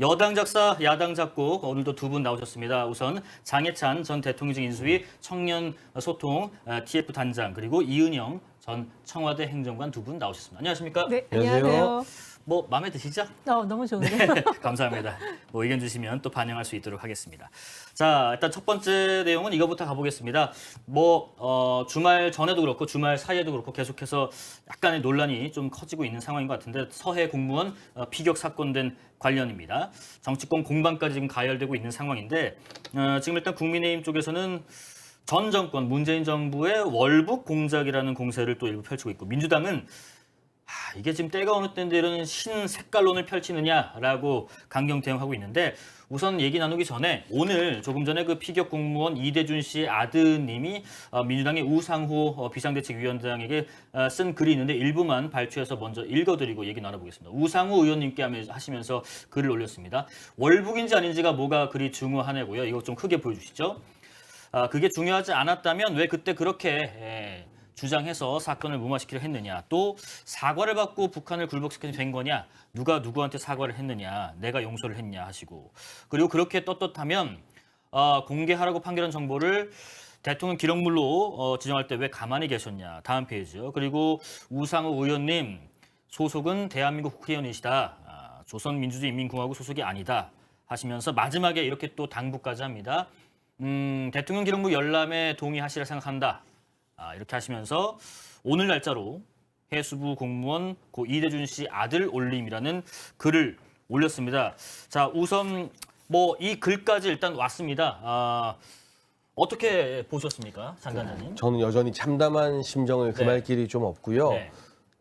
여당 작사, 야당 작곡 오늘도 두 분 나오셨습니다. 우선 장해찬 전 대통령직 인수위 청년 소통 TF 단장 그리고 이은영 전 청와대 행정관 두 분 나오셨습니다. 안녕하십니까? 네, 안녕하세요. 안녕하세요. 뭐 마음에 드시죠? 너무 좋은데. 네, 감사합니다. 뭐 의견 주시면 또 반영할 수 있도록 하겠습니다. 자, 일단 첫 번째 내용은 이거부터 가보겠습니다. 주말 전에도 그렇고 주말 사이에도 그렇고 계속해서 약간의 논란이 좀 커지고 있는 상황인 것 같은데 서해 공무원 피격 사건된 관련입니다. 정치권 공방까지 지금 가열되고 있는 상황인데 지금 일단 국민의힘 쪽에서는 전 정권 문재인 정부의 월북 공작이라는 공세를 또 일부 펼치고 있고 민주당은 이게 지금 때가 어느 때인데 이런 신색깔론을 펼치느냐라고 강경 대응하고 있는데 우선 얘기 나누기 전에 오늘 조금 전에 그 피격 공무원 이대준 씨 아드님이 민주당의 우상호 비상대책위원장에게 쓴 글이 있는데 일부만 발췌해서 먼저 읽어드리고 얘기 나눠보겠습니다. 우상호 의원님께 하시면서 글을 올렸습니다. 월북인지 아닌지가 뭐가 그리 중요하냐고요. 이거 좀 크게 보여주시죠. 그게 중요하지 않았다면 왜 그때 그렇게 주장해서 사건을 무마시키려 했느냐. 또 사과를 받고 북한을 굴복시키는 된 거냐. 누가 누구한테 사과를 했느냐. 내가 용서를 했냐 하시고. 그리고 그렇게 떳떳하면 공개하라고 판결한 정보를 대통령 기록물로 지정할 때 왜 가만히 계셨냐. 다음 페이지요. 그리고 우상호 의원님 소속은 대한민국 국회의원이시다. 조선민주주의인민공화국 소속이 아니다. 하시면서 마지막에 이렇게 또 당부까지 합니다. 대통령 기록물 열람에 동의하시라 생각한다. 이렇게 하시면서 오늘 날짜로 해수부 공무원 고 이대준 씨 아들 올림이라는 글을 올렸습니다. 자, 우선 이 글까지 일단 왔습니다. 어떻게 보셨습니까, 장관장님? 저는 여전히 참담한 심정을 금할 길이 좀 없고요. 네.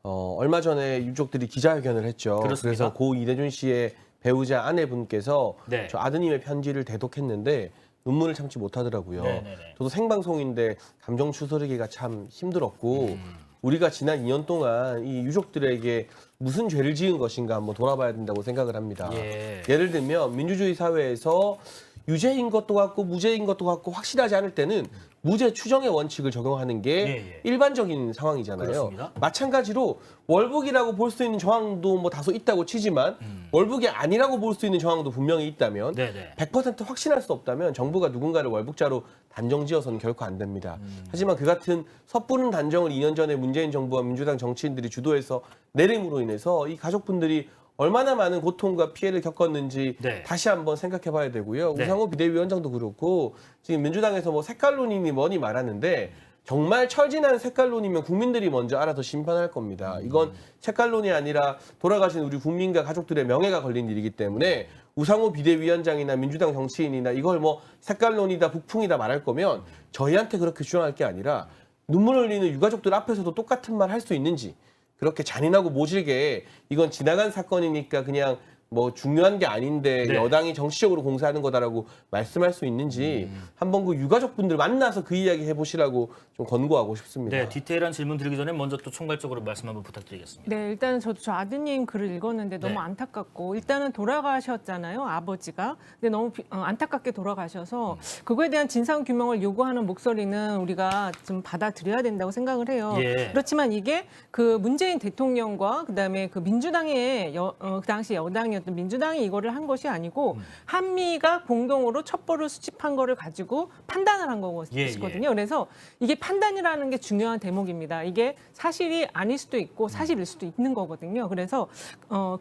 얼마 전에 유족들이 기자회견을 했죠. 그렇습니다. 그래서 고 이대준 씨의 배우자 아내분께서 네. 저 아드님의 편지를 대독했는데 눈물을 참지 못하더라고요. 네네네. 저도 생방송인데 감정 추스르기가 참 힘들었고 우리가 지난 2년 동안 이 유족들에게 무슨 죄를 지은 것인가 한번 돌아봐야 된다고 생각을 합니다. 예를 들면 민주주의 사회에서 유죄인 것도 같고 무죄인 것도 같고 확실하지 않을 때는 무죄 추정의 원칙을 적용하는 게 일반적인 상황이잖아요. 그렇습니다. 마찬가지로 월북이라고 볼 수 있는 정황도 뭐 다소 있다고 치지만 월북이 아니라고 볼 수 있는 정황도 분명히 있다면 100% 확신할 수 없다면 정부가 누군가를 월북자로 단정지어서는 결코 안 됩니다. 하지만 그 같은 섣부른 단정을 2년 전에 문재인 정부와 민주당 정치인들이 주도해서 내림으로 인해서 이 가족분들이 얼마나 많은 고통과 피해를 겪었는지 다시 한번 생각해 봐야 되고요. 우상호 비대위원장도 그렇고 지금 민주당에서 뭐 색깔론이니 뭐니 말하는데 정말 철진한 색깔론이면 국민들이 먼저 알아서 심판할 겁니다. 이건 색깔론이 아니라 돌아가신 우리 국민과 가족들의 명예가 걸린 일이기 때문에 우상호 비대위원장이나 민주당 정치인이나 이걸 뭐 색깔론이다 북풍이다 말할 거면 저희한테 그렇게 주장할 게 아니라 눈물 흘리는 유가족들 앞에서도 똑같은 말 할 수 있는지 그렇게 잔인하고 모질게 이건 지나간 사건이니까 그냥 뭐 중요한 게 아닌데 여당이 정치적으로 공세하는 거다라고 말씀할 수 있는지 한번 그 유가족분들 만나서 그 이야기 해보시라고 좀 권고하고 싶습니다. 네, 디테일한 질문 드리기 전에 먼저 또 총괄적으로 말씀 한번 부탁드리겠습니다. 네, 일단은 저도 저 아드님 글을 읽었는데 너무 안타깝고 일단은 돌아가셨잖아요, 아버지가. 근데 너무 안타깝게 돌아가셔서 그거에 대한 진상 규명을 요구하는 목소리는 우리가 좀 받아들여야 된다고 생각을 해요. 그렇지만 이게 그 문재인 대통령과 그다음에 그 민주당의 그 당시 여당이었던 민주당이 이거를 한 것이 아니고 한미가 공동으로 첩보를 수집한 거를 가지고 판단을 한 것이거든요. 그래서 이게 판단이라는 게 중요한 대목입니다. 이게 사실이 아닐 수도 있고 사실일 수도 있는 거거든요. 그래서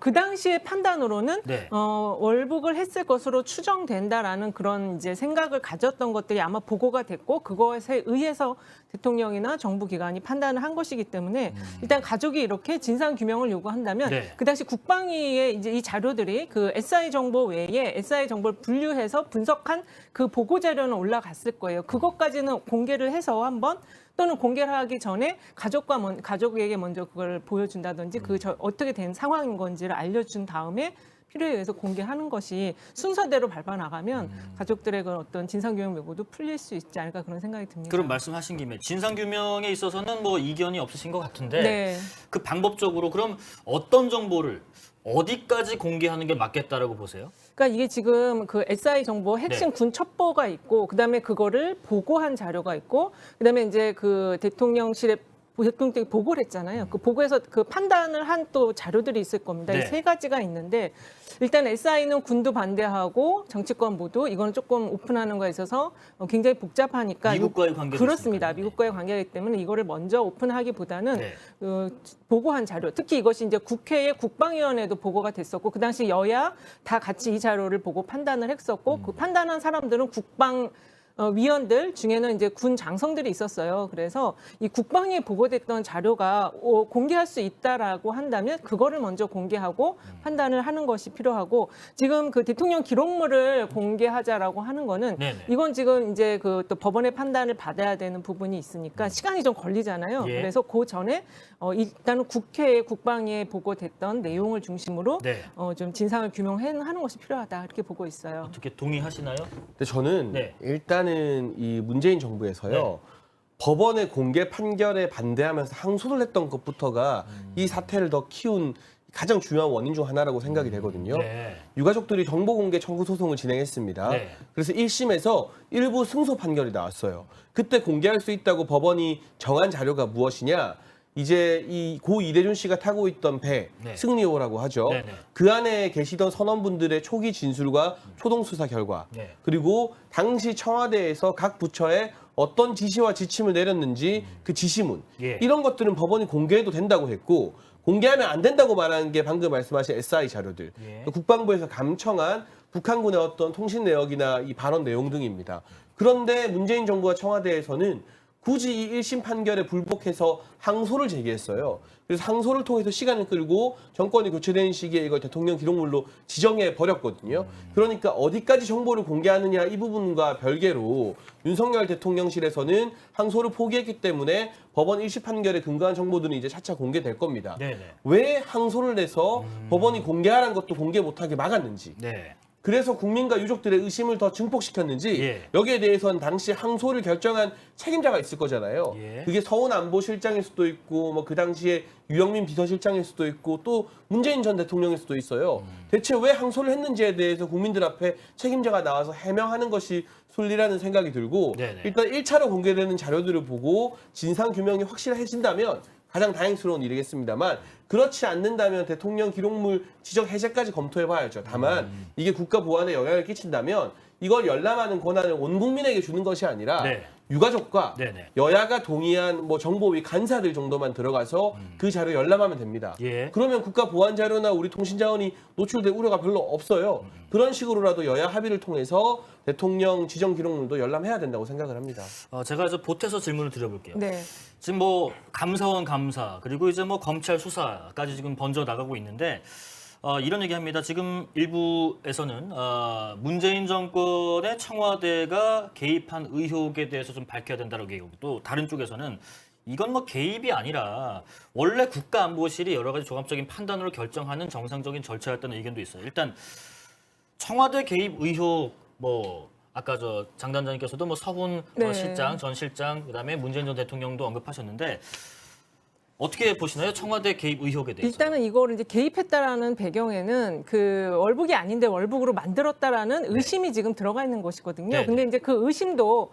그 당시의 판단으로는 월북을 했을 것으로 추정된다라는 그런 이제 생각을 가졌던 것들이 아마 보고가 됐고 그것에 의해서 대통령이나 정부 기관이 판단을 한 것이기 때문에 일단 가족이 이렇게 진상 규명을 요구한다면 그 당시 국방위에 이제 이 자료들이 그 SI 정보 외에 SI 정보를 분류해서 분석한 그 보고 자료는 올라갔을 거예요. 그것까지는 공개를 해서 한번 또는 공개를 하기 전에 가족에게 먼저 그걸 보여준다든지 어떻게 된 상황인 건지를 알려준 다음에 필요에 의해서 공개하는 것이 순서대로 밟아나가면 가족들의 그 어떤 진상규명 요구도 풀릴 수 있지 않을까 그런 생각이 듭니다. 그럼 말씀하신 김에 진상규명에 있어서는 뭐 이견이 없으신 것 같은데 그 방법적으로 그럼 어떤 정보를 어디까지 공개하는 게 맞겠다라고 보세요? 그러니까 이게 지금 그 SI 정보 핵심 군 첩보가 있고 그다음에 그거를 보고한 자료가 있고 그다음에 이제 그 대통령실에 대통령이 보고를 했잖아요. 그 보고에서 그 판단을 한 또 자료들이 있을 겁니다. 네. 이 세 가지가 있는데 일단 SI는 군도 반대하고 정치권 모두 이거는 조금 오픈하는 거에 있어서 굉장히 복잡하니까 미국과의 관계가 그렇습니다. 있으니까요. 미국과의 관계이기 때문에 이거를 먼저 오픈하기보다는 네. 보고한 자료, 특히 이것이 이제 국회의 국방위원회도 보고가 됐었고 그 당시 여야 다 같이 이 자료를 보고 판단을 했었고 그 판단한 사람들은 국방 위원들 중에는 이제 군 장성들이 있었어요. 그래서 이 국방위에 보고됐던 자료가 공개할 수 있다라고 한다면 그거를 먼저 공개하고 판단을 하는 것이 필요하고 지금 그 대통령 기록물을 공개하자라고 하는 거는 네네. 이건 지금 이제 그 또 법원의 판단을 받아야 되는 부분이 있으니까 시간이 좀 걸리잖아요. 예. 그래서 그 전에 일단은 국회에 국방위에 보고됐던 내용을 중심으로 네. 좀 진상을 규명하는 것이 필요하다 이렇게 보고 있어요. 어떻게 동의하시나요? 근데 저는 네. 일단은 이 문재인 정부에서요. 네. 법원의 공개 판결에 반대하면서 항소를 했던 것부터가 이 사태를 더 키운 가장 중요한 원인 중 하나라고 생각이 되거든요. 네. 유가족들이 정보 공개 청구 소송을 진행했습니다. 네. 그래서 1심에서 일부 승소 판결이 나왔어요. 그때 공개할 수 있다고 법원이 정한 자료가 무엇이냐? 이제 이 고 이대준 씨가 타고 있던 배, 네. 승리호라고 하죠. 네, 네. 그 안에 계시던 선원분들의 초기 진술과 초동 수사 결과, 네. 그리고 당시 청와대에서 각 부처에 어떤 지시와 지침을 내렸는지 그 지시문, 예. 이런 것들은 법원이 공개해도 된다고 했고 공개하면 안 된다고 말하는 게 방금 말씀하신 SI 자료들, 예. 국방부에서 감청한 북한군의 어떤 통신 내역이나 이 발언 내용 등입니다. 그런데 문재인 정부와 청와대에서는 굳이 이 1심 판결에 불복해서 항소를 제기했어요. 그래서 항소를 통해서 시간을 끌고 정권이 교체되는 시기에 이걸 대통령 기록물로 지정해 버렸거든요. 그러니까 어디까지 정보를 공개하느냐 이 부분과 별개로 윤석열 대통령실에서는 항소를 포기했기 때문에 법원 1심 판결에 근거한 정보들은 이제 차차 공개될 겁니다. 네네. 왜 항소를 내서 법원이 공개하라는 것도 공개 못하게 막았는지, 네. 그래서 국민과 유족들의 의심을 더 증폭시켰는지 예. 여기에 대해서는 당시 항소를 결정한 책임자가 있을 거잖아요. 예. 그게 서훈안보실장일 수도 있고 뭐 그 당시에 유영민 비서실장일 수도 있고 또 문재인 전 대통령일 수도 있어요. 대체 왜 항소를 했는지에 대해서 국민들 앞에 책임자가 나와서 해명하는 것이 순리라는 생각이 들고 네네. 일단 1차로 공개되는 자료들을 보고 진상규명이 확실해진다면 가장 다행스러운 일이겠습니다만 그렇지 않는다면 대통령 기록물 지적 해제까지 검토해봐야죠. 다만 이게 국가 보안에 영향을 끼친다면 이걸 열람하는 권한을 온 국민에게 주는 것이 아니라 네. 유가족과 네네. 여야가 동의한 뭐 정보위 간사들 정도만 들어가서 그 자료 열람하면 됩니다. 예. 그러면 국가 보안 자료나 우리 통신 자원이 노출될 우려가 별로 없어요. 그런 식으로라도 여야 합의를 통해서 대통령 지정 기록물도 열람해야 된다고 생각을 합니다. 제가 저 보태서 질문을 드려볼게요. 네. 지금 뭐 감사원 감사 그리고 이제 뭐 검찰 수사까지 지금 번져 나가고 있는데 이런 얘기합니다. 지금 일부에서는 문재인 정권의 청와대가 개입한 의혹에 대해서 좀 밝혀야 된다고 얘기하고 또 다른 쪽에서는 이건 뭐 개입이 아니라 원래 국가안보실이 여러 가지 종합적인 판단으로 결정하는 정상적인 절차였다는 의견도 있어요. 일단 청와대 개입 의혹 뭐 아까 저 장 단장님께서도 뭐 서훈 네. 실장, 전 실장, 그다음에 문재인 전 대통령도 언급하셨는데 어떻게 보시나요? 청와대 개입 의혹에 대해서. 일단은 이거를 이제 개입했다라는 배경에는 그 월북이 아닌데 월북으로 만들었다라는 의심이 지금 들어가 있는 것이거든요. 네, 근데 이제 그 의심도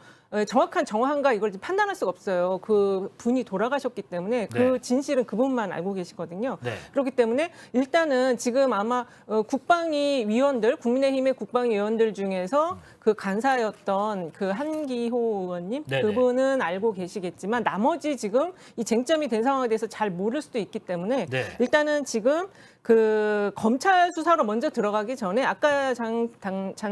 정확한 정황과 이걸 이제 판단할 수가 없어요. 그 분이 돌아가셨기 때문에 그 네. 진실은 그분만 알고 계시거든요. 네. 그렇기 때문에 일단은 지금 아마 국방위 위원들, 국민의힘의 국방위 위원들 중에서 그 간사였던 그 한기호 의원님 네네. 그분은 알고 계시겠지만 나머지 지금 이 쟁점이 된 상황에 대해서 잘 모를 수도 있기 때문에 네. 일단은 지금 그 검찰 수사로 먼저 들어가기 전에 아까 장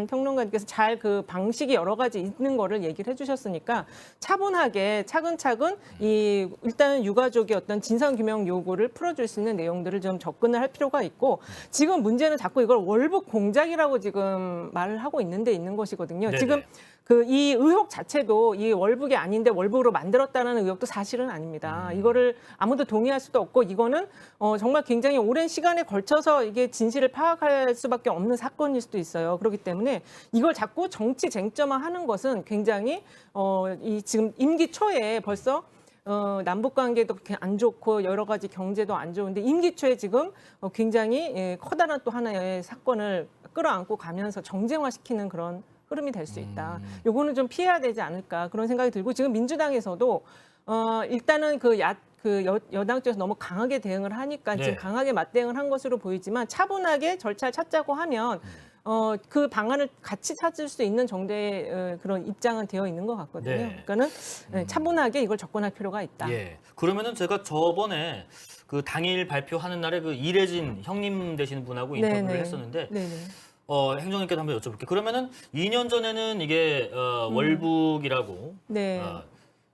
평론가님께서 잘 그 방식이 여러 가지 있는 거를 얘기를 해주셨으니까 차분하게 차근차근 이 일단은 유가족의 어떤 진상 규명 요구를 풀어줄 수 있는 내용들을 좀 접근을 할 필요가 있고 지금 문제는 자꾸 이걸 월북 공작이라고 지금 말을 하고 있는 것이거든요. 네네. 지금 그 이 의혹 자체도 이 월북이 아닌데 월북으로 만들었다는 의혹도 사실은 아닙니다. 이거를 아무도 동의할 수도 없고 이거는 정말 굉장히 오랜 시간에 걸쳐서 이게 진실을 파악할 수밖에 없는 사건일 수도 있어요. 그렇기 때문에 이걸 자꾸 정치 쟁점화하는 것은 굉장히 이 지금 임기 초에 벌써 남북 관계도 안 좋고 여러 가지 경제도 안 좋은데 임기 초에 지금 굉장히 커다란 또 하나의 사건을 끌어안고 가면서 정쟁화시키는 그런 흐름이 될 수 있다. 요거는 좀 피해야 되지 않을까 그런 생각이 들고 지금 민주당에서도 일단은 그 그 여당 쪽에서 너무 강하게 대응을 하니까 네. 지금 강하게 맞대응을 한 것으로 보이지만 차분하게 절차를 찾자고 하면 그 방안을 같이 찾을 수 있는 정도의 그런 입장은 되어 있는 것 같거든요. 네. 그러니까는 차분하게 이걸 접근할 필요가 있다. 예. 그러면은 제가 저번에 그 당일 발표하는 날에 그 이래진 형님 되시는 분하고 인터뷰를 네네. 했었는데 네네. 행정님께도 한번 여쭤볼게요. 그러면은 2년 전에는 이게 월북이라고 네.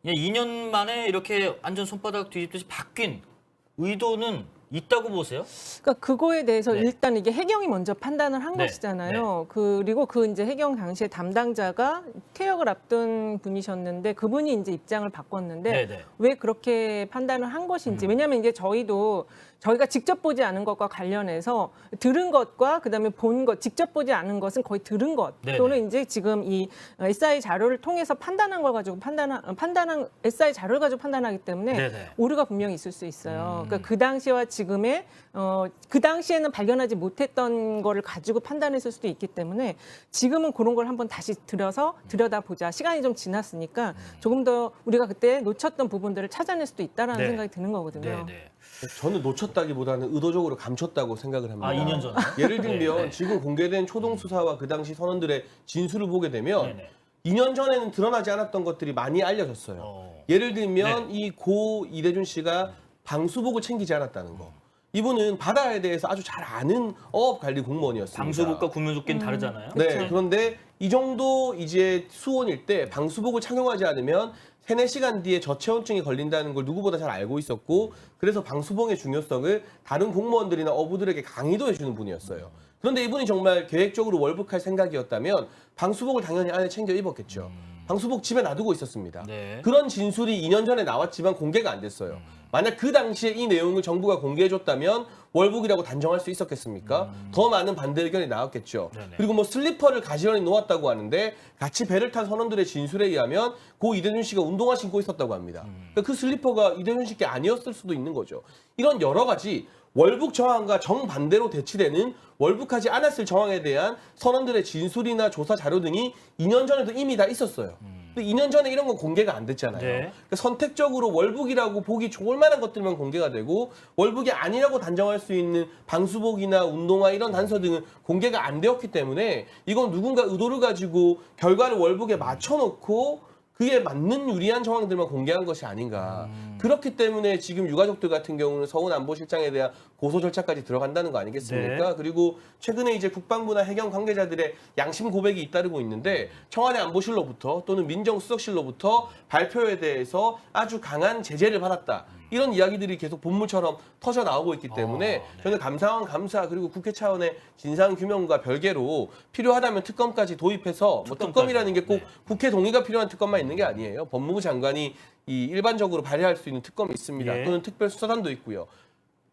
그냥 2년 만에 이렇게 완전 손바닥 뒤집듯이 바뀐 의도는 있다고 보세요? 그러니까 그거에 대해서 네. 일단 이게 해경이 먼저 판단을 한 네. 것이잖아요. 그리고 그 이제 해경 당시에 담당자가 퇴역을 앞둔 분이셨는데 그분이 이제 입장을 바꿨는데 네, 네. 왜 그렇게 판단을 한 것인지 왜냐하면 이제 저희가 직접 보지 않은 것과 관련해서 들은 것과 그다음에 본 것, 직접 보지 않은 것은 거의 들은 것 네네. 또는 이제 지금 이 SI 자료를 통해서 판단한 걸 가지고 판단한 SI 자료를 가지고 판단하기 때문에 네네. 오류가 분명히 있을 수 있어요. 그러니까 그 당시와 지금의 그 당시에는 발견하지 못했던 거를 가지고 판단했을 수도 있기 때문에 지금은 그런 걸 한번 다시 들여다보자. 시간이 좀 지났으니까 조금 더 우리가 그때 놓쳤던 부분들을 찾아낼 수도 있다라는 네. 생각이 드는 거거든요. 네, 네. 저는 놓쳤다기보다는 의도적으로 감췄다고 생각을 합니다. 2년 전에. 예를 들면 네, 네. 지금 공개된 초동 수사와 그 당시 선원들의 진술을 보게 되면 네, 네. 2년 전에는 드러나지 않았던 것들이 많이 알려졌어요. 예를 들면 이 고 이대준 씨가 방수복을 챙기지 않았다는 거. 이분은 바다에 대해서 아주 잘 아는 어업관리 공무원이었습니다. 방수복과 구명조끼는 다르잖아요. 네, 그렇죠. 그런데 이 정도 이제 수온일 때 방수복을 착용하지 않으면 3, 4시간 뒤에 저체온증이 걸린다는 걸 누구보다 잘 알고 있었고 그래서 방수복의 중요성을 다른 공무원들이나 어부들에게 강의도 해주는 분이었어요. 그런데 이분이 정말 계획적으로 월북할 생각이었다면 방수복을 당연히 안에 챙겨 입었겠죠. 방수복 집에 놔두고 있었습니다. 네. 그런 진술이 2년 전에 나왔지만 공개가 안 됐어요. 만약 그 당시에 이 내용을 정부가 공개해줬다면 월북이라고 단정할 수 있었겠습니까? 더 많은 반대 의견이 나왔겠죠. 네네. 그리고 뭐 슬리퍼를 가지런히 놓았다고 하는데 같이 배를 탄 선원들의 진술에 의하면 고 이대준 씨가 운동화 신고 있었다고 합니다. 그러니까 그 슬리퍼가 이대준 씨께 아니었을 수도 있는 거죠. 이런 여러 가지 월북 정황과 정반대로 대치되는 월북하지 않았을 정황에 대한 선원들의 진술이나 조사 자료 등이 2년 전에도 이미 다 있었어요. 근데 2년 전에 이런 건 공개가 안 됐잖아요. 네. 그러니까 선택적으로 월북이라고 보기 좋을 만한 것들만 공개가 되고 월북이 아니라고 단정할 수 있는 방수복이나 운동화 이런 단서 등은 공개가 안 되었기 때문에 이건 누군가 의도를 가지고 결과를 월북에 맞춰놓고 그에 맞는 유리한 정황들만 공개한 것이 아닌가. 그렇기 때문에 지금 유가족들 같은 경우는 서훈 안보실장에 대한 고소 절차까지 들어간다는 거 아니겠습니까? 네. 그리고 최근에 이제 국방부나 해경 관계자들의 양심 고백이 잇따르고 있는데 청와대 안보실로부터 또는 민정수석실로부터 발표에 대해서 아주 강한 제재를 받았다. 이런 이야기들이 계속 본물처럼 터져 나오고 있기 때문에 네. 저는 감사원 감사 그리고 국회 차원의 진상 규명과 별개로 필요하다면 특검까지 도입해서 뭐 특검이라는 게 꼭 네. 국회 동의가 필요한 특검만 있는 게 아니에요. 법무부 장관이 이 일반적으로 발의할 수 있는 특검이 있습니다. 예. 또는 특별수사단도 있고요.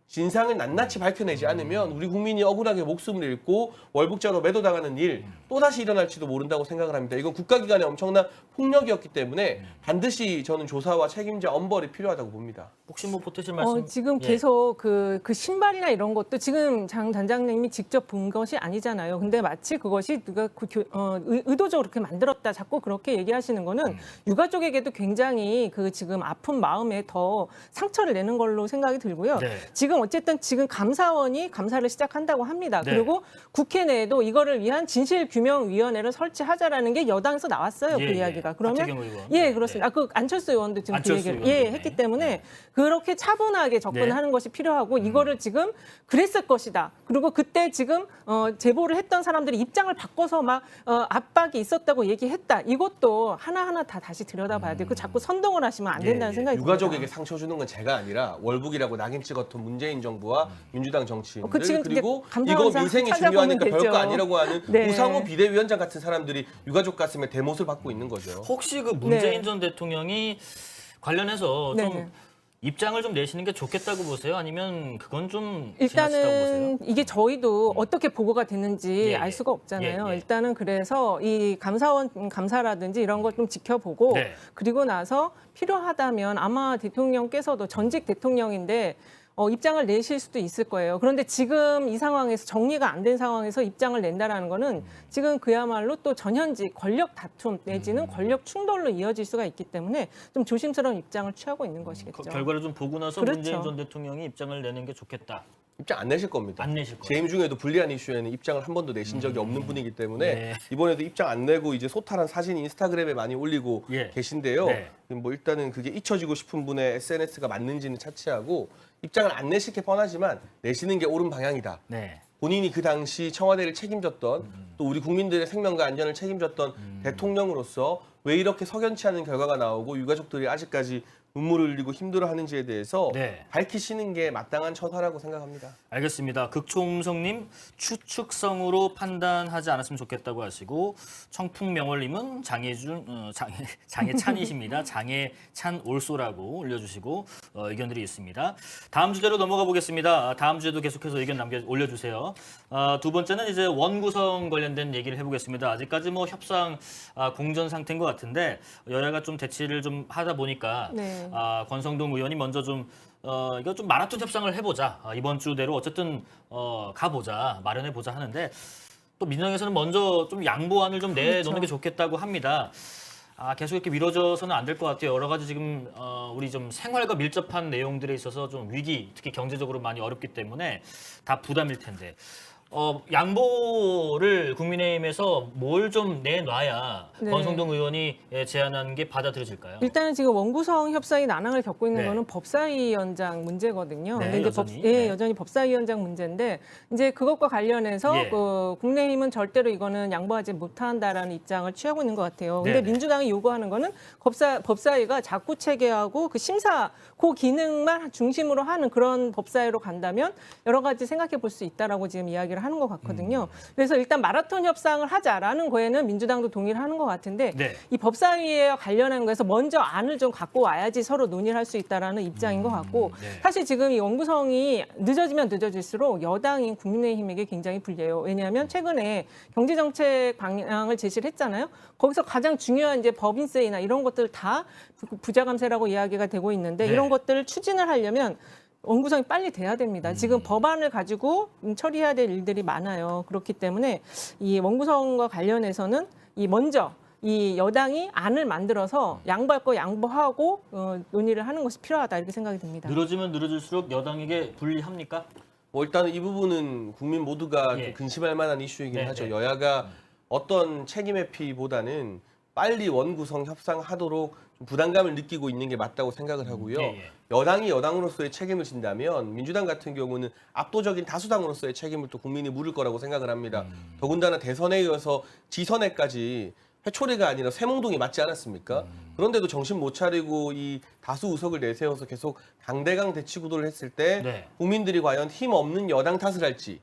진상을 낱낱이 밝혀내지 않으면 우리 국민이 억울하게 목숨을 잃고 월북자로 매도당하는 일 또다시 일어날지도 모른다고 생각을 합니다. 이건 국가기관의 엄청난 폭력이었기 때문에 반드시 저는 조사와 책임자 엄벌이 필요하다고 봅니다. 혹시 뭐 보태실 말씀? 지금 예. 계속 그 신발이나 이런 것도 지금 장 단장님이 직접 본 것이 아니잖아요. 근데 마치 그것이 누가 의도적으로 그렇게 만들었다 자꾸 그렇게 얘기하시는 거는 유가족에게도 굉장히 그 지금 아픈 마음에 더 상처를 내는 걸로 생각이 들고요. 네. 지금 어쨌든 지금 감사원이 감사를 시작한다고 합니다. 네. 그리고 국회 내에도 이거를 위한 진실규명위원회를 설치하자라는 게 여당에서 나왔어요. 예, 그 예. 이야기가. 그러면 하태경 의원. 예, 네. 그렇습니다. 그 안철수 의원도 지금 그 안철수 얘기를 의원도, 네. 했기 때문에 그렇게 차분하게 접근하는 네. 것이 필요하고 이거를 지금 그랬을 것이다. 그리고 그때 지금 제보를 했던 사람들이 입장을 바꿔서 막 압박이 있었다고 얘기했다. 이것도 하나하나 다 다시 들여다봐야 돼요. 그 자꾸 선동을 하시면 안 예, 된다는 예. 생각이 유가족에게 듭니다. 상처 주는 건 제가 아니라 월북이라고 낙인 찍었던 문재인 정부와 민주당 정치인들 그 지금 그리고 이제 감사원 이거 민생이 찾아보면 중요하니까 별거 되죠. 아니라고 하는 네. 우상호 비대위원장 같은 사람들이 유가족 가슴에 대못을 받고 있는 거죠. 혹시 그 문재인 네. 전 대통령이 관련해서 좀 네네. 입장을 좀 내시는 게 좋겠다고 보세요? 아니면 그건 좀 지나치다고 보세요? 일단은 이게 저희도 어떻게 보고가 됐는지 예, 예. 알 수가 없잖아요. 예, 예. 일단은 그래서 이 감사원 감사라든지 이런 걸 좀 지켜보고 네. 그리고 나서 필요하다면 아마 대통령께서도 전직 대통령인데 입장을 내실 수도 있을 거예요. 그런데 지금 이 상황에서 정리가 안 된 상황에서 입장을 낸다라는 거는 지금 그야말로 또 전현직 권력 다툼 내지는 권력 충돌로 이어질 수가 있기 때문에 좀 조심스러운 입장을 취하고 있는 것이겠죠. 결과를 좀 보고 나서 그렇죠. 문재인 전 대통령이 입장을 내는 게 좋겠다. 입장 안 내실 겁니다. 안 내실 거예요. 재임 중에도 불리한 이슈에는 입장을 한 번도 내신 적이 없는 분이기 때문에 네. 이번에도 입장 안 내고 이제 소탈한 사진 인스타그램에 많이 올리고 예. 계신데요. 네. 뭐 일단은 그게 잊혀지고 싶은 분의 SNS가 맞는지는 차치하고 입장을 안 내실 게 뻔하지만 내시는 게 옳은 방향이다. 네. 본인이 그 당시 청와대를 책임졌던 또 우리 국민들의 생명과 안전을 책임졌던 대통령으로서 왜 이렇게 석연치 않은 결과가 나오고 유가족들이 아직까지 눈물을 흘리고 힘들어하는지에 대해서 네. 밝히시는 게 마땅한 처사라고 생각합니다. 알겠습니다. 극초음성님 추측성으로 판단하지 않았으면 좋겠다고 하시고 청풍명월님은 장해찬이십니다. 장해찬 올소라고 올려주시고 의견들이 있습니다. 다음 주제로 넘어가 보겠습니다. 다음 주에도 계속해서 의견 올려주세요. 두 번째는 이제 원구성 관련된 얘기를 해보겠습니다. 아직까지 뭐 협상 공전 상태인 것 같은데 여야가 좀 대치를 좀 하다 보니까 네. 권성동 의원이 먼저 좀 이거 좀 마라톤 협상을 해보자. 이번 주대로 어쨌든 가보자, 마련해보자 하는데 또 민주당에서는 먼저 좀 양보안을 좀 내놓는 그렇죠. 게 좋겠다고 합니다. 계속 이렇게 미뤄져서는 안 될 것 같아요. 여러 가지 지금 우리 좀 생활과 밀접한 내용들에 있어서 좀 위기, 특히 경제적으로 많이 어렵기 때문에 다 부담일 텐데. 양보를 국민의힘에서 뭘 좀 내놔야 네. 권성동 의원이 제안한 게 받아들여질까요? 일단은 지금 원구성 협상이 난항을 겪고 있는 네. 거는 법사위원장 문제거든요. 네, 근데 이제 여전히. 네, 여전히 법사위원장 문제인데 이제 그것과 관련해서 예. 국민의힘은 절대로 이거는 양보하지 못한다라는 입장을 취하고 있는 것 같아요. 근데 네네. 민주당이 요구하는 거는 법사위가 자구 체계하고 그 심사 그 기능만 중심으로 하는 그런 법사위로 간다면 여러 가지 생각해 볼 수 있다라고 지금 이야기를 하는 것 같거든요. 그래서 일단 마라톤 협상을 하자라는 거에는 민주당도 동의를 하는 것 같은데 네. 이 법사위에 관련한 거에서 먼저 안을 좀 갖고 와야지 서로 논의를 할 수 있다라는 입장인 것 같고 네. 사실 지금 이 원구성이 늦어지면 늦어질수록 여당인 국민의힘에게 굉장히 불리해요. 왜냐하면 최근에 경제정책 방향을 제시를 했잖아요. 거기서 가장 중요한 이제 법인세이나 이런 것들 다 부자감세라고 이야기가 되고 있는데 네. 이런 것들을 추진을 하려면 원구성이 빨리 돼야 됩니다. 지금 법안을 가지고 처리해야 될 일들이 많아요. 그렇기 때문에 이 원구성과 관련해서는 먼저 이 여당이 안을 만들어서 양보할 거 양보하고 논의를 하는 것이 필요하다 이렇게 생각이 듭니다. 늘어지면 늘어질수록 여당에게 불리합니까? 뭐 일단은 이 부분은 국민 모두가 예. 좀 근심할 만한 이슈이긴 네, 하죠. 네. 여야가 어떤 책임 회피보다는 빨리 원구성 협상하도록 좀 부담감을 느끼고 있는 게 맞다고 생각을 하고요. 예, 예. 여당이 여당으로서의 책임을 진다면 민주당 같은 경우는 압도적인 다수당으로서의 책임을 또 국민이 물을 거라고 생각을 합니다. 더군다나 대선에 이어서 지선에까지 회초리가 아니라 쇠몽둥이 맞지 않았습니까? 그런데도 정신 못 차리고 이 다수 의석을 내세워서 계속 강대강 대치 구도를 했을 때 네. 국민들이 과연 힘 없는 여당 탓을 할지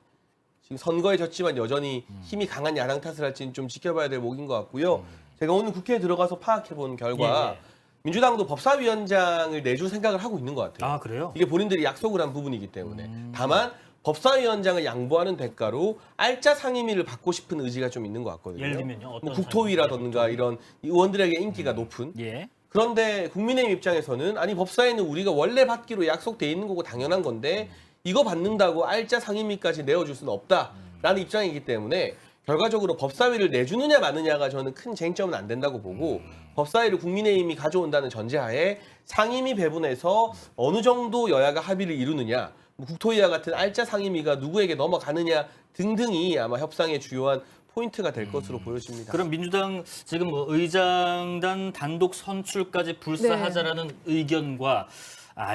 지금 선거에 졌지만 여전히 힘이 강한 야당 탓을 할지는 좀 지켜봐야 될 목인 것 같고요. 제가 오늘 국회에 들어가서 파악해 본 결과 예, 예. 민주당도 법사위원장을 내줄 생각을 하고 있는 것 같아요. 그래요? 이게 본인들이 약속을 한 부분이기 때문에. 다만 법사위원장을 양보하는 대가로 알짜 상임위를 받고 싶은 의지가 좀 있는 것 같거든요. 예를 들면요. 어떤 뭐 국토위라든가 이런 의원들에게 인기가 높은. 예. 그런데 국민의힘 입장에서는 아니 법사위는 우리가 원래 받기로 약속돼 있는 거고 당연한 건데 이거 받는다고 알짜 상임위까지 내어줄 수는 없다라는 입장이기 때문에 결과적으로 법사위를 내주느냐 마느냐가 저는 큰 쟁점은 안 된다고 보고 법사위를 국민의힘이 가져온다는 전제하에 상임위 배분에서 어느 정도 여야가 합의를 이루느냐 뭐 국토위와 같은 알짜 상임위가 누구에게 넘어가느냐 등등이 아마 협상의 주요한 포인트가 될 것으로 보여집니다. 그럼 민주당 지금 뭐 의장단 단독 선출까지 불사하자라는 의견과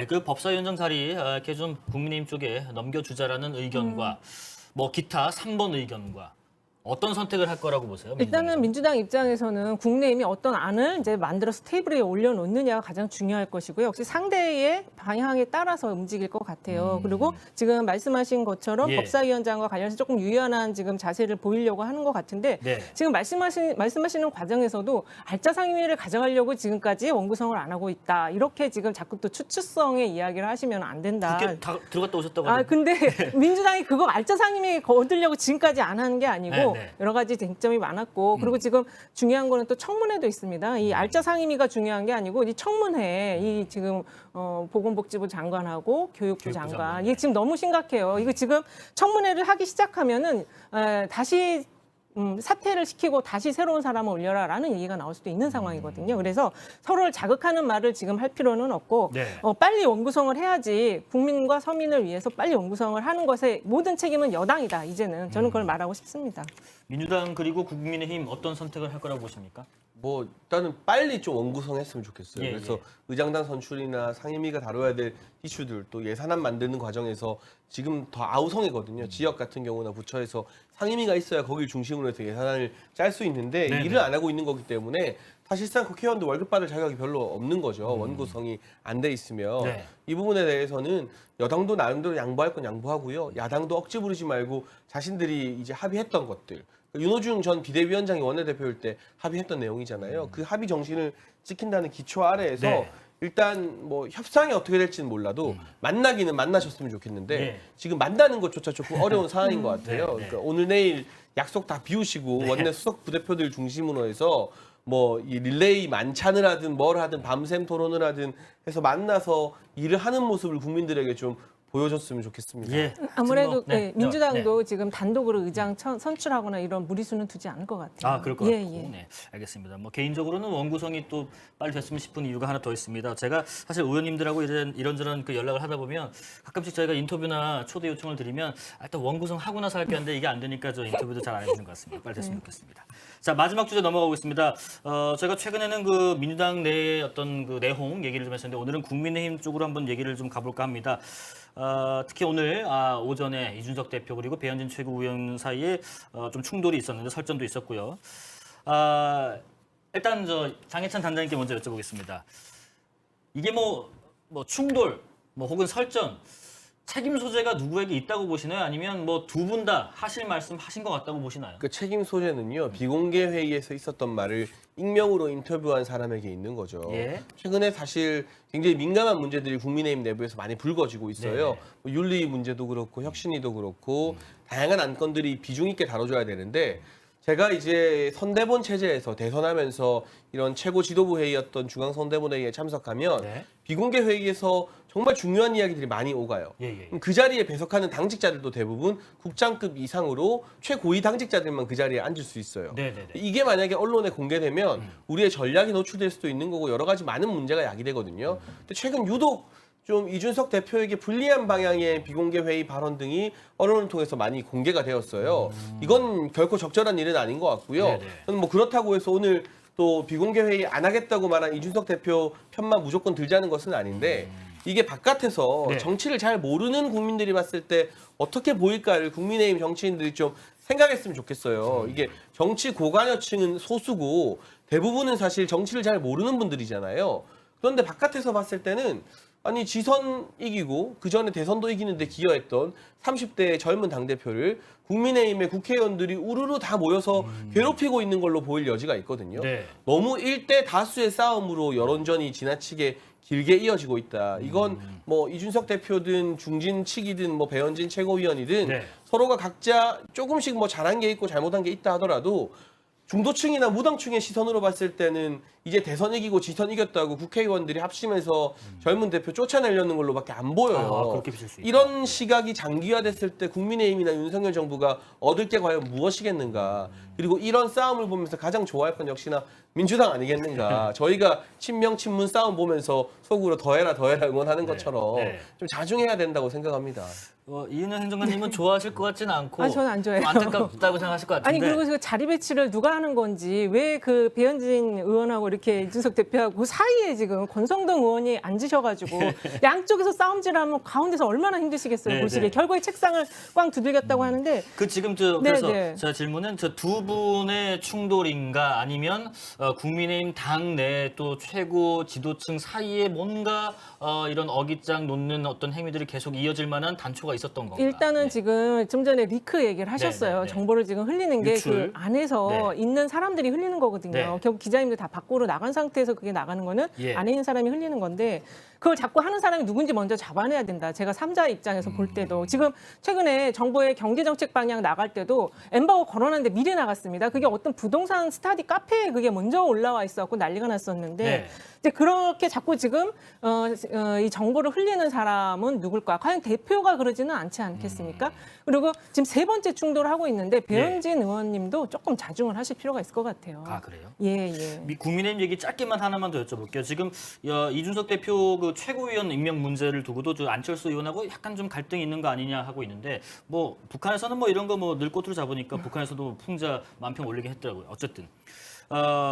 그 법사위원장 자리 이렇게 좀 국민의힘 쪽에 넘겨주자라는 의견과 뭐 기타 3번 의견과 어떤 선택을 할 거라고 보세요? 일단은 민주당 입장에서는 국내임이 어떤 안을 이제 만들어서 테이블에 올려놓느냐가 가장 중요할 것이고요. 역시 상대의 방향에 따라서 움직일 것 같아요. 그리고 지금 말씀하신 것처럼 예. 법사위원장과 관련해서 조금 유연한 지금 자세를 보이려고 하는 것 같은데 네. 지금 말씀하시는 과정에서도 알짜 상임위를 가져가려고 지금까지 원구성을 안 하고 있다. 이렇게 지금 자꾸 또 추측성의 이야기를 하시면 안 된다. 그렇게 다 들어갔다 오셨다고 하던데. 근데 민주당이 그거 알짜 상임위 얻으려고 지금까지 안 하는 게 아니고 네. 여러 가지 쟁점이 많았고 그리고 지금 중요한 거는 또 청문회도 있습니다. 이 알짜 상임위가 중요한 게 아니고 이 청문회 이 지금 보건복지부 장관하고 교육부 장관 이게 지금 너무 심각해요. 이거 지금 청문회를 하기 시작하면은 다시 사퇴를 시키고 다시 새로운 사람을 올려라라는 얘기가 나올 수도 있는 상황이거든요. 그래서 서로를 자극하는 말을 지금 할 필요는 없고 네. 빨리 원구성을 해야지 국민과 서민을 위해서 빨리 원구성을 하는 것에 모든 책임은 여당이다. 이제는 저는 그걸 말하고 싶습니다. 민주당 그리고 국민의힘 어떤 선택을 할 거라고 보십니까? 뭐 일단은 빨리 좀 원구성했으면 좋겠어요. 예, 그래서 예. 의장단 선출이나 상임위가 다뤄야 될 이슈들 또 예산안 만드는 과정에서 지금 더 아우성이거든요. 지역 같은 경우나 부처에서 상임위가 있어야 거길 중심으로 해서 예산안을 짤 수 있는데 네네. 일을 안 하고 있는 거기 때문에 사실상 국회의원도 월급 받을 자격이 별로 없는 거죠. 원구성이 안 돼 있으면. 네. 이 부분에 대해서는 여당도 나름대로 양보할 건 양보하고요. 야당도 억지 부리지 말고 자신들이 이제 합의했던 것들. 윤호중 전 비대위원장이 원내대표일 때 합의했던 내용이잖아요. 그 합의 정신을 지킨다는 기초 아래에서 네. 일단 뭐 협상이 어떻게 될지는 몰라도 만나기는 만나셨으면 좋겠는데 네. 지금 만나는 것조차 조금 어려운 상황인 것 같아요. 네, 네. 그러니까 오늘 내일 약속 다 비우시고 원내 수석 부대표들 중심으로 해서 뭐 이 릴레이 만찬을 하든 뭘 하든 밤샘 토론을 하든 해서 만나서 일을 하는 모습을 국민들에게 좀 보여줬으면 좋겠습니다. 예. 아무래도 네. 민주당도 지금 단독으로 의장 선출하거나 이런 무리수는 두지 않을 것 같아요. 아, 그럴 것 예, 같고. 예. 네, 알겠습니다. 뭐 개인적으로는 원구성이 또 빨리 됐으면 싶은 이유가 하나 더 있습니다. 제가 사실 의원님들하고 이런저런 그 연락을 하다 보면 가끔씩 저희가 인터뷰나 초대 요청을 드리면 일단 원구성 하고 나서 할게 하는데 이게 안 되니까 저 인터뷰도 잘 안 해주는 것 같습니다. 빨리 됐으면 좋겠습니다. 자, 마지막 주제 넘어가고 있습니다. 제가 최근에는 그 민주당 내의 어떤 그 내홍 얘기를 좀 했었는데 오늘은 국민의힘 쪽으로 한번 얘기를 좀 가볼까 합니다. 특히 오늘 오전에 이준석 대표 그리고 배현진 최고위원 사이에 좀 충돌이 있었는데 설전도 있었고요. 일단 저 장해찬 단장님께 먼저 여쭤보겠습니다. 이게 뭐 충돌, 뭐 혹은 설전 책임 소재가 누구에게 있다고 보시나요? 아니면 뭐 두 분 다 하실 말씀 하신 것 같다고 보시나요? 그 책임 소재는요 비공개 회의에서 있었던 말을 익명으로 인터뷰한 사람에게 있는 거죠. 예. 최근에 사실 굉장히 민감한 문제들이 국민의힘 내부에서 많이 불거지고 있어요. 뭐 윤리 문제도 그렇고 혁신위도 그렇고 다양한 안건들이 비중 있게 다뤄줘야 되는데 제가 이제 선대본 체제에서 대선하면서 이런 최고 지도부 회의였던 중앙선대본 회의에 참석하면 네. 비공개 회의에서 정말 중요한 이야기들이 많이 오가요. 예. 그 자리에 배석하는 당직자들도 대부분 국장급 이상으로 최고위 당직자들만 그 자리에 앉을 수 있어요. 네네네. 이게 만약에 언론에 공개되면 우리의 전략이 노출될 수도 있는 거고 여러 가지 많은 문제가 야기되거든요. 근데 최근 유독 좀 이준석 대표에게 불리한 방향의 비공개 회의 발언 등이 언론을 통해서 많이 공개가 되었어요. 이건 결코 적절한 일은 아닌 것 같고요. 네네. 저는 뭐 그렇다고 해서 오늘 또 비공개 회의 안 하겠다고 말한 이준석 대표 편만 무조건 들자는 것은 아닌데 이게 바깥에서 네. 정치를 잘 모르는 국민들이 봤을 때 어떻게 보일까를 국민의힘 정치인들이 좀 생각했으면 좋겠어요. 이게 정치 고관여층은 소수고 대부분은 사실 정치를 잘 모르는 분들이잖아요. 그런데 바깥에서 봤을 때는 아니 지선 이기고 그 전에 대선도 이기는데 기여했던 30대 젊은 당대표를 국민의힘의 국회의원들이 우르르 다 모여서 괴롭히고 있는 걸로 보일 여지가 있거든요. 네. 너무 1대 다수의 싸움으로 여론전이 지나치게 길게 이어지고 있다. 이건 뭐 이준석 대표든 중진 측이든 뭐 배현진 최고위원이든 네. 서로가 각자 조금씩 뭐 잘한 게 있고 잘못한 게 있다 하더라도 중도층이나 무당층의 시선으로 봤을 때는 이제 대선 이기고 지선 이겼다고 국회의원들이 합심해서 젊은 대표 쫓아내려는 걸로밖에 안 보여요. 그렇게 비칠 수 있다. 이런 시각이 장기화됐을 때 국민의힘이나 윤석열 정부가 얻을 게 과연 무엇이겠는가. 그리고 이런 싸움을 보면서 가장 좋아할 건 역시나 민주당 아니겠는가. 저희가 친명 친문 싸움 보면서 속으로 더해라 응원하는 것처럼 네. 좀 자중해야 된다고 생각합니다. 이은영 행정관님은 좋아하실 것 같지는 않고 저는 안 좋아해요. 안타깝다고 생각하실 것 같은데. 아니 그리고 그 자리 배치를 누가 하는 건지 왜 그 배현진 의원하고 이렇게 이준석 대표하고 그 사이에 지금 권성동 의원이 앉으셔가지고 양쪽에서 싸움질하면 가운데서 얼마나 힘드시겠어요. 네, 보시기에 네. 결국에 책상을 꽝 두들겼다고 하는데 그 지금 그래서 네. 제 질문은 저 두 분의 충돌인가 아니면 국민의힘 당내 또 최고 지도층 사이에 뭔가 이런 어깃장 놓는 어떤 행위들이 계속 이어질 만한 단초가 있었던 건가? 일단은 네. 지금 좀 전에 리크 얘기를 하셨어요. 네. 정보를 지금 흘리는 게 유출. 그 안에서 네. 있는 사람들이 흘리는 거거든요. 네. 결국 기자님들 다 밖으로 나간 상태에서 그게 나가는 거는 예. 안에 있는 사람이 흘리는 건데 그걸 자꾸 하는 사람이 누군지 먼저 잡아내야 된다. 제가 3자 입장에서 볼 때도 지금 최근에 정부의 경제정책 방향 나갈 때도 엠바고 걸어놨는데 미리 나갔습니다. 그게 어떤 부동산 스타디 카페에 그게 먼저 올라와 있어갖고 난리가 났었는데 네. 이제 그렇게 자꾸 지금 이 정보를 흘리는 사람은 누굴까? 과연 대표가 그러지는 않지 않겠습니까? 그리고 지금 세 번째 충돌을 하고 있는데 배현진 의원님도 조금 자중을 하실 필요가 있을 것 같아요. 아, 그래요? 예, 예. 국민의힘 얘기 짧게만 하나만 더 여쭤볼게요. 지금 이준석 대표 그 최고위원 임명 문제를 두고도 저 안철수 의원하고 약간 좀 갈등이 있는 거 아니냐 하고 있는데 뭐 북한에서는 뭐 이런 거 뭐 늘꼬투리 잡으니까 북한에서도 풍자 만평 올리게 했더라고요. 어쨌든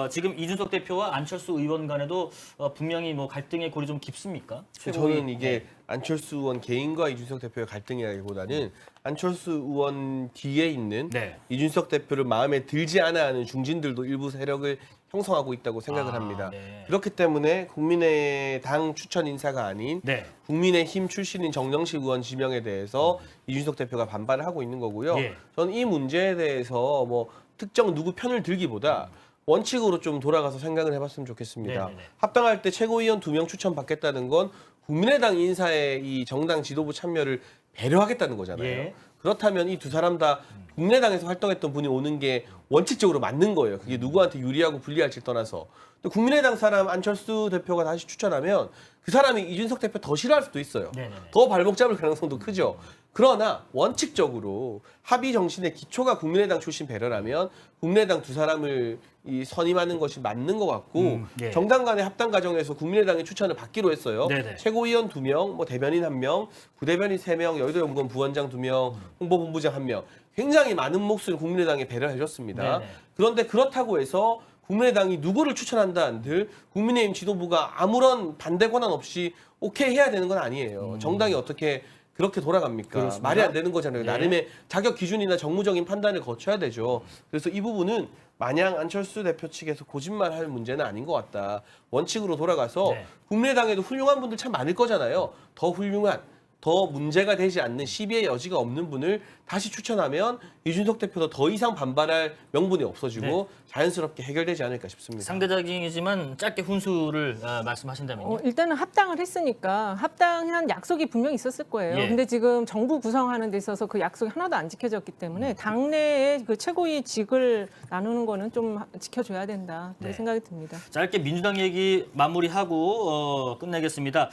지금 이준석 대표와 안철수 의원 간에도 분명히 뭐 갈등의 골이 좀 깊습니까? 저는 이게 안철수 의원 개인과 이준석 대표의 갈등이라기보다는 안철수 의원 뒤에 있는 네. 이준석 대표를 마음에 들지 않아 하는 중진들도 일부 세력을 형성하고 있다고 생각을 합니다. 네. 그렇기 때문에 국민의당 추천 인사가 아닌 네. 국민의힘 출신인 정정식 의원 지명에 대해서 이준석 대표가 반발을 하고 있는 거고요. 예. 저는 이 문제에 대해서 뭐 특정 누구 편을 들기보다 원칙으로 좀 돌아가서 생각을 해봤으면 좋겠습니다. 네네네. 합당할 때 최고위원 2명 추천받겠다는 건 국민의당 인사의 이 정당 지도부 참여를 배려하겠다는 거잖아요. 예. 그렇다면 이 두 사람 다 국민의당에서 활동했던 분이 오는 게 원칙적으로 맞는 거예요. 그게 누구한테 유리하고 불리할지 떠나서. 또 국민의당 사람 안철수 대표가 다시 추천하면 그 사람이 이준석 대표 더 싫어할 수도 있어요. 네네네. 더 발목 잡을 가능성도 크죠. 그러나 원칙적으로 합의 정신의 기초가 국민의당 출신 배려라면 국민의당 두 사람을 선임하는 것이 맞는 것 같고 예. 정당 간의 합당 과정에서 국민의당의 추천을 받기로 했어요. 네네. 최고위원 2명, 뭐 대변인 1명, 부대변인 3명, 여의도연구원 부원장 2명, 홍보본부장 1명. 굉장히 많은 몫을 국민의당에 배려해줬습니다. 네네. 그런데 그렇다고 해서 국민의당이 누구를 추천한다 한들 국민의힘 지도부가 아무런 반대 권한 없이 오케이 해야 되는 건 아니에요. 정당이 어떻게 그렇게 돌아갑니까? 그렇습니다. 말이 안 되는 거잖아요. 예. 나름의 자격 기준이나 정무적인 판단을 거쳐야 되죠. 그래서 이 부분은 마냥 안철수 대표 측에서 거짓말할 문제는 아닌 것 같다. 원칙으로 돌아가서 네. 국민의당에도 훌륭한 분들 참 많을 거잖아요. 더 훌륭한, 더 문제가 되지 않는 시비의 여지가 없는 분을 다시 추천하면 이준석 대표도 더 이상 반발할 명분이 없어지고 네. 자연스럽게 해결되지 않을까 싶습니다. 상대적이지만 짧게 훈수를 말씀하신다면요. 일단은 합당을 했으니까 합당한 약속이 분명히 있었을 거예요. 예. 근데 지금 정부 구성하는 데 있어서 그 약속이 하나도 안 지켜졌기 때문에 당내에 그 최고위직을 나누는 거는 좀 지켜줘야 된다. 그런 네. 생각이 듭니다. 짧게 민주당 얘기 마무리하고 끝내겠습니다.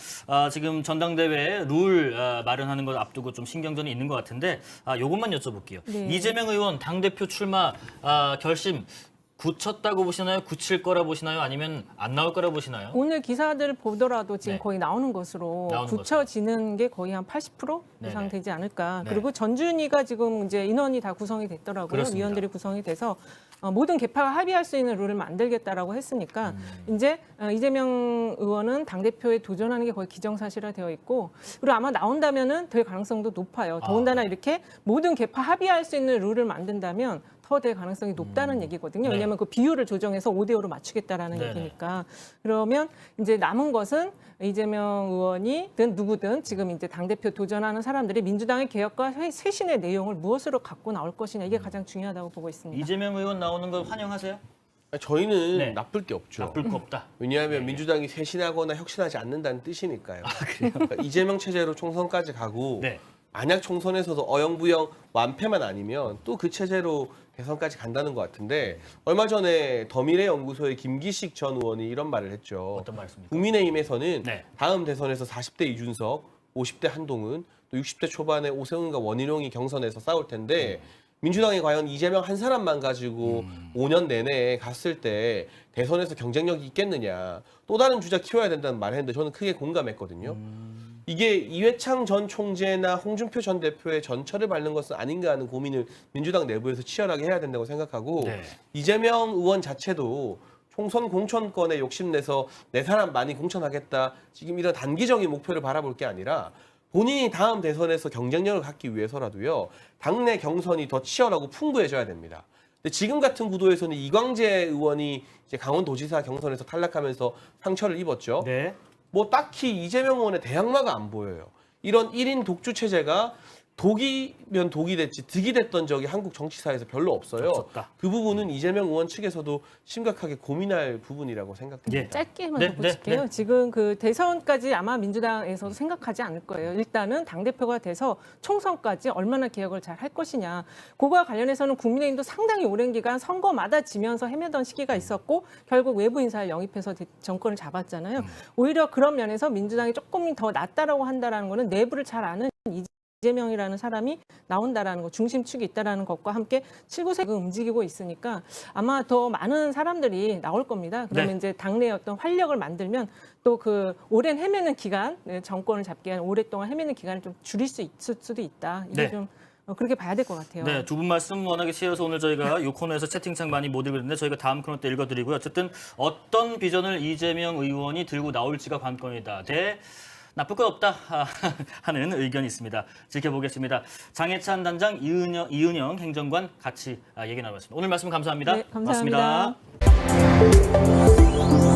지금 전당대회 룰 마련하는 걸 앞두고 좀 신경전이 있는 것 같은데 요것만 여쭤볼게요. 네. 이재명 의원 당대표 출마 결심 굳혔다고 보시나요? 굳힐 거라 보시나요? 아니면 안 나올 거라 보시나요? 오늘 기사들 보더라도 지금 네. 거의 나오는 것으로 나오는 굳혀지는 게 거의 한 80% 이상 네네. 되지 않을까. 네. 그리고 전준희가 지금 이제 인원이 다 구성이 됐더라고요. 그렇습니다. 위원들이 구성이 돼서 모든 계파가 합의할 수 있는 룰을 만들겠다라고 했으니까 이제 이재명 의원은 당대표에 도전하는 게 거의 기정사실화되어 있고 그리고 아마 나온다면은 될 가능성도 높아요. 더군다나 이렇게 모든 계파 합의할 수 있는 룰을 만든다면 더 될 가능성이 높다는 얘기거든요. 네. 왜냐하면 그 비율을 조정해서 5대5로 맞추겠다라는 네네. 얘기니까. 그러면 이제 남은 것은 이재명 의원이든 누구든 지금 이제 당대표 도전하는 사람들이 민주당의 개혁과 쇄신의 내용을 무엇으로 갖고 나올 것이냐 이게 가장 중요하다고 보고 있습니다. 이재명 의원 나오는 걸 환영하세요? 저희는 네. 나쁠 게 없죠. 나쁠 거 없다. 왜냐하면 민주당이 쇄신하거나 혁신하지 않는다는 뜻이니까요. 그러니까 이재명 체제로 총선까지 가고 네. 만약 총선에서도 어영부영 완패만 아니면 또 그 체제로 대선까지 간다는 것 같은데 얼마 전에 더미래연구소의 김기식 전 의원이 이런 말을 했죠. 어떤 말씀입니까? 국민의힘에서는 네. 다음 대선에서 40대 이준석, 50대 한동훈, 또 60대 초반에 오세훈과 원희룡이 경선에서 싸울 텐데 민주당이 과연 이재명 한 사람만 가지고 5년 내내 갔을 때 대선에서 경쟁력이 있겠느냐. 또 다른 주자 키워야 된다는 말을 했는데 저는 크게 공감했거든요. 이게 이회창 전 총재나 홍준표 전 대표의 전철을 밟는 것은 아닌가 하는 고민을 민주당 내부에서 치열하게 해야 된다고 생각하고 네. 이재명 의원 자체도 총선 공천권에 욕심내서 내 사람 많이 공천하겠다. 지금 이런 단기적인 목표를 바라볼 게 아니라 본인이 다음 대선에서 경쟁력을 갖기 위해서라도요. 당내 경선이 더 치열하고 풍부해져야 됩니다. 근데 지금 같은 구도에서는 이광재 의원이 이제 강원도지사 경선에서 탈락하면서 상처를 입었죠. 네. 뭐 딱히 이재명 의원의 대항마가 안 보여요. 이런 1인 독주 체제가 독이면 독이 됐지 득이 됐던 적이 한국 정치사에서 별로 없어요. 없었다. 그 부분은 이재명 의원 측에서도 심각하게 고민할 부분이라고 생각됩니다. 예. 짧게만 네, 덧붙일게요. 네. 지금 그 대선까지 아마 민주당에서도 생각하지 않을 거예요. 일단은 당대표가 돼서 총선까지 얼마나 개혁을 잘 할 것이냐. 그거와 관련해서는 국민의힘도 상당히 오랜 기간 선거마다 지면서 헤매던 시기가 있었고 결국 외부 인사를 영입해서 정권을 잡았잖아요. 오히려 그런 면에서 민주당이 조금 더 낫다라고 한다라는 거는 내부를 잘 아는 이재명이라는 사람이 나온다라는 거, 중심축이 있다라는 것과 함께 7구세가 움직이고 있으니까 아마 더 많은 사람들이 나올 겁니다. 그러면 네. 이제 당내의 어떤 활력을 만들면 또 그 오랜 헤매는 기간, 정권을 잡기 위한 오랫동안 헤매는 기간을 좀 줄일 수 있을 수도 있다. 이게 네. 좀 그렇게 봐야 될 것 같아요. 네, 두 분 말씀 워낙에 치여서 오늘 저희가 이 코너에서 채팅창 많이 못 읽었는데 저희가 다음 코너 때 읽어드리고요. 어쨌든 어떤 비전을 이재명 의원이 들고 나올지가 관건이다. 나쁠 것 없다 하는 의견이 있습니다. 지켜보겠습니다. 장해찬 단장, 이은영 행정관 같이 얘기 나눠봤습니다. 오늘 말씀 감사합니다. 네, 감사합니다. 고맙습니다.